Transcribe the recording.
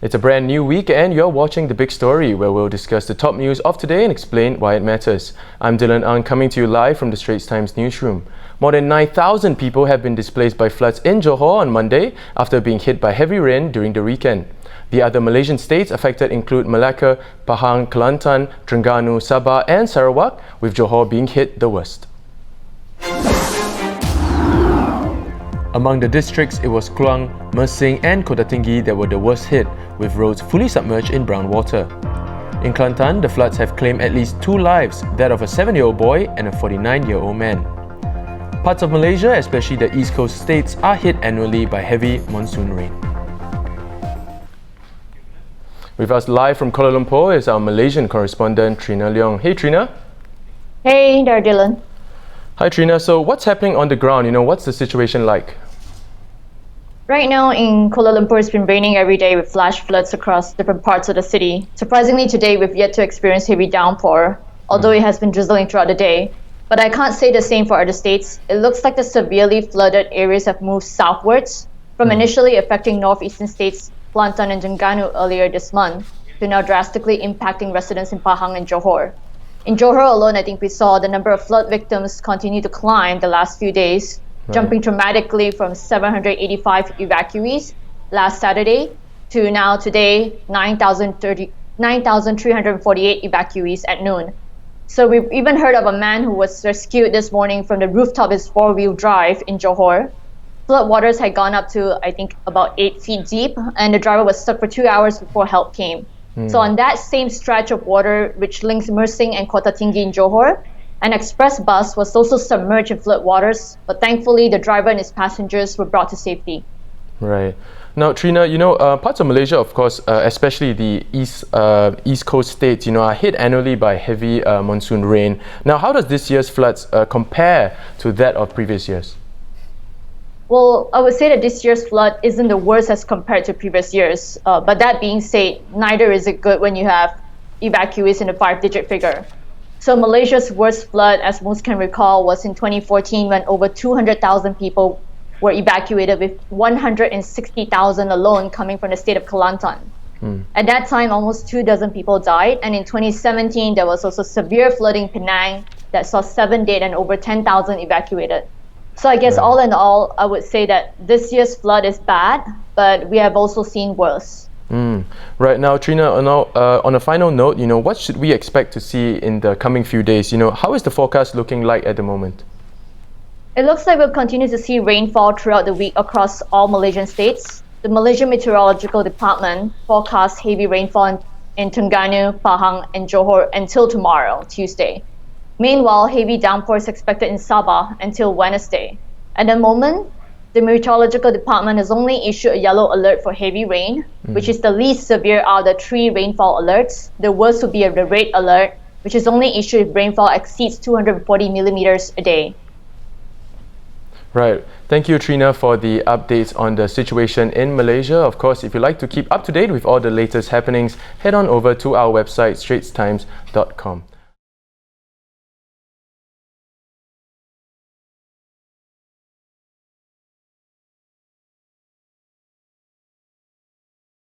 It's a brand new week and you're watching The Big Story, where we'll discuss the top news of today and explain why it matters. I'm Dylan Ang, coming to you live from the Straits Times newsroom. More than 9,000 people have been displaced by floods in Johor on Monday after being hit by heavy rain during the weekend. The other Malaysian states affected include Malacca, Pahang, Kelantan, Terengganu, Sabah and Sarawak, with Johor being hit the worst. Among the districts, it was Kluang, Mersing and Kota Tinggi that were the worst hit, with roads fully submerged in brown water. In Kelantan, the floods have claimed at least 2 lives, that of a 7-year-old boy and a 49-year-old man. Parts of Malaysia, especially the East Coast states, are hit annually by heavy monsoon rain. With us live from Kuala Lumpur is our Malaysian correspondent Trinna Leong. Hey Trinna. Hey there, Dylan. Hi Trinna, so what's happening on the ground? What's the situation like? Right now in Kuala Lumpur, it's been raining every day with flash floods across different parts of the city. Surprisingly, today we've yet to experience heavy downpour, although it has been drizzling throughout the day. But I can't say the same for other states. It looks like the severely flooded areas have moved southwards, from initially affecting northeastern states, Kelantan and Terengganu earlier this month, to now drastically impacting residents in Pahang and Johor. In Johor alone, I think we saw the number of flood victims continue to climb the last few days, jumping dramatically from 785 evacuees last Saturday to now today 9,348 evacuees at noon. So we've even heard of a man who was rescued this morning from the rooftop of his 4-wheel drive in Johor. Flood waters had gone up to, I think, about 8 feet deep, and the driver was stuck for 2 hours before help came. So on that same stretch of water which links Mersing and Kota Tinggi in Johor, an express bus was also submerged in flood waters, but thankfully the driver and his passengers were brought to safety. Right. Now, Trinna, parts of Malaysia, of course, especially the East Coast states, are hit annually by heavy monsoon rain. Now, how does this year's floods compare to that of previous years? Well, I would say that this year's flood isn't the worst as compared to previous years. But that being said, neither is it good when you have evacuees in the 5-digit figure. So Malaysia's worst flood, as most can recall, was in 2014 when over 200,000 people were evacuated, with 160,000 alone coming from the state of Kelantan. At that time, almost 24 people died. And in 2017, there was also severe flooding in Penang that saw 7 dead and over 10,000 evacuated. So I guess all in all, I would say that this year's flood is bad, but we have also seen worse. Right now, Trinna, on a final note, what should we expect to see in the coming few days? How is the forecast looking like at the moment? It looks like we'll continue to see rainfall throughout the week across all Malaysian states. The Malaysian Meteorological Department forecasts heavy rainfall in Terengganu, Pahang and Johor until tomorrow, Tuesday. Meanwhile, heavy downpour is expected in Sabah until Wednesday. At the moment, the Meteorological Department has only issued a yellow alert for heavy rain, which is the least severe out of the 3 rainfall alerts. The worst would be a red alert, which is only issued if rainfall exceeds 240 millimeters a day. Right. Thank you, Trinna, for the updates on the situation in Malaysia. Of course, if you'd like to keep up to date with all the latest happenings, head on over to our website, straitstimes.com.